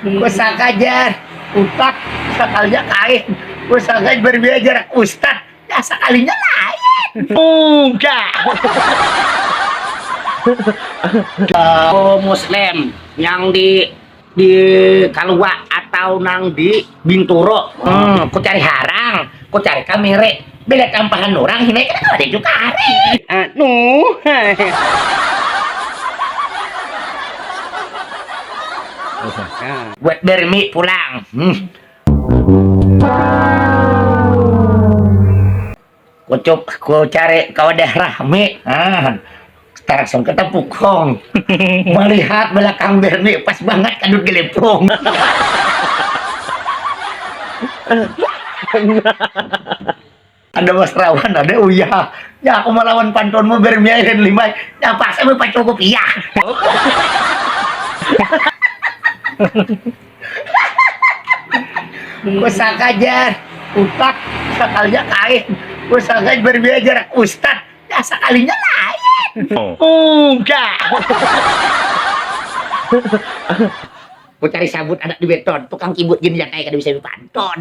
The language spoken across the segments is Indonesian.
Kusaka jar utak sekalinya kain. Kusaka berbiajar ustad ya sekalinya lain. Enggak. Muslim yang di Kalua atau nang di Binturo. Ku cari harang, ku cari kamere. Bela tampahan orang ini kan ada juga hari. Anu. Buat bermi pulang. Ku cari kau ada rame. Langsung ketemu kong. Melihat belakang bermi pas banget kadut gelepung. Ada Mas Rawan, ada Uya. Ya aku melawan pantonmu bermi air lima. Ya pas aku cukup iya. Kusaka jar utak sekalinya kain. Kusaka berbiajar ustad ya sekalinya lain. Enggak. Ku cari sabut anak di beton, tukang kibut gini yang kayak kada bisa panton.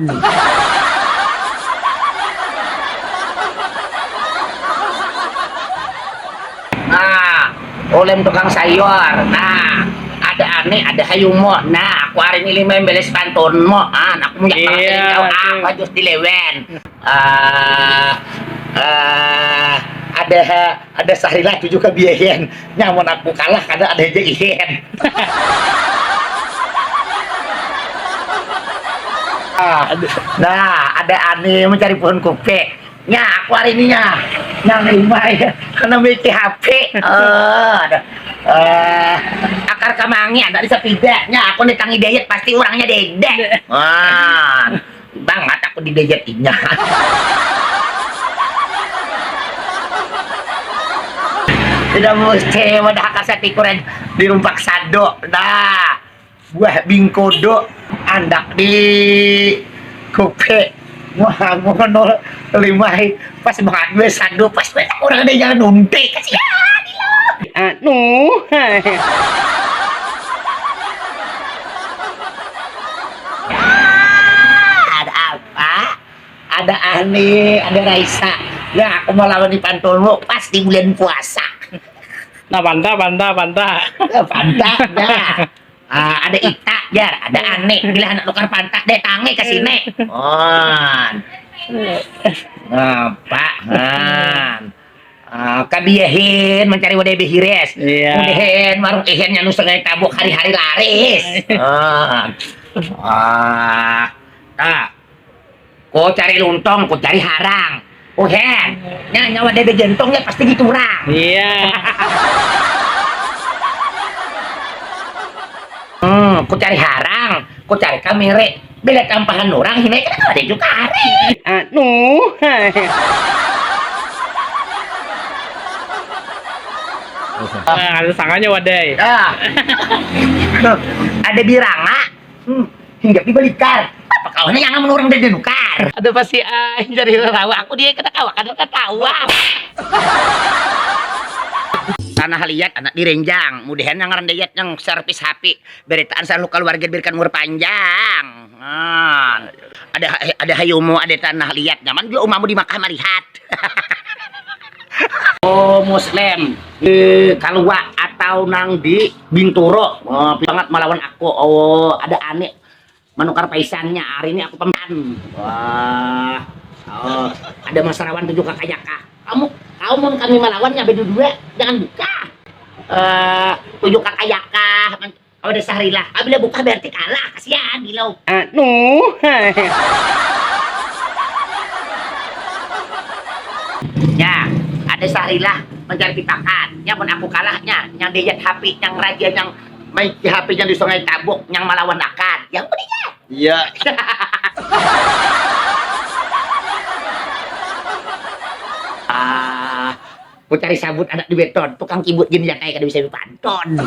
Nah, olem tukang sayur. Nah, ada aneh, ada hayumo. Nah, aku hari ini lima beles pantonmu. Aku punya kau apa just dilewen. Ada Sahrila itu juga biayen. Nyamun aku kalah kada ada aja ihen. Nah, ada aneh mencari pohon kopi. Nya, aku hari ini nya yang lima ya, karena memiliki HP. Akar kamangi ada di sepidaknya. Aku ditangi diet pasti orangnya dedek. Banget aku di dietinya. Tidak mesti wadah akar satikuran di rumpak sado. Nah, buah bingkodo andak di kopi. Wah, ngono limai pas banget gue sado pas orang ada yang nunte kasihan lo. Anu. Ada apa? Ada Ani, ada Raisa. Ya aku mau lawan di pantulmu pas di bulan puasa. Nah, banta. Pantak dah. Ada Ita, jar, ada Ane. Bila anak tukar pantak deh tangi ke sini. Pak, kabiyahin mencari wadah behires. Iya. Udahin warung ihen yang nusengnya tabuk hari-hari laris. Ku cari luntong, ku cari harang. Uhen, nyawa wadah begentongnya pasti diturang. Iya. Ku cari harang, ku cari kamere. Bila tampahan orang ini kan ada juga hari. Anu. Ada sangannya wadai. Ada biranga. Hingga dibalikan. Apa kawannya yang menurang dari denukar? Ada pasti dari rawa aku dia ketawa. Tanah liat anak direnjang, mudahan yang ngerendayat yang servis HP beritaan selalu keluarga berikan umur panjang. Ada hayumu, ada tanah liat nyaman juga umamu di Makkah melihat. Muslim di Kalua atau nang di Binturo banget melawan aku. Ada aneh menukar paisannya hari ini aku peman. Ada Mas Rawan tujuh kakak. Kamu kami melawannya berdua jangan buka. Tujuh kakak ada Sahrila. Bila buka berarti kalah kasihan dilau. Anu. Ya, ada Sahrila mencari pitakan. Ya pun aku kalahnya. Yang diet HP, yang raja yang main HP-nya di Sungai Tabuk, yang melawan akan. Yang punya. Iya. Ku cari sabut anak di beton, tukang kibut gini yang kayak kada bisa panton.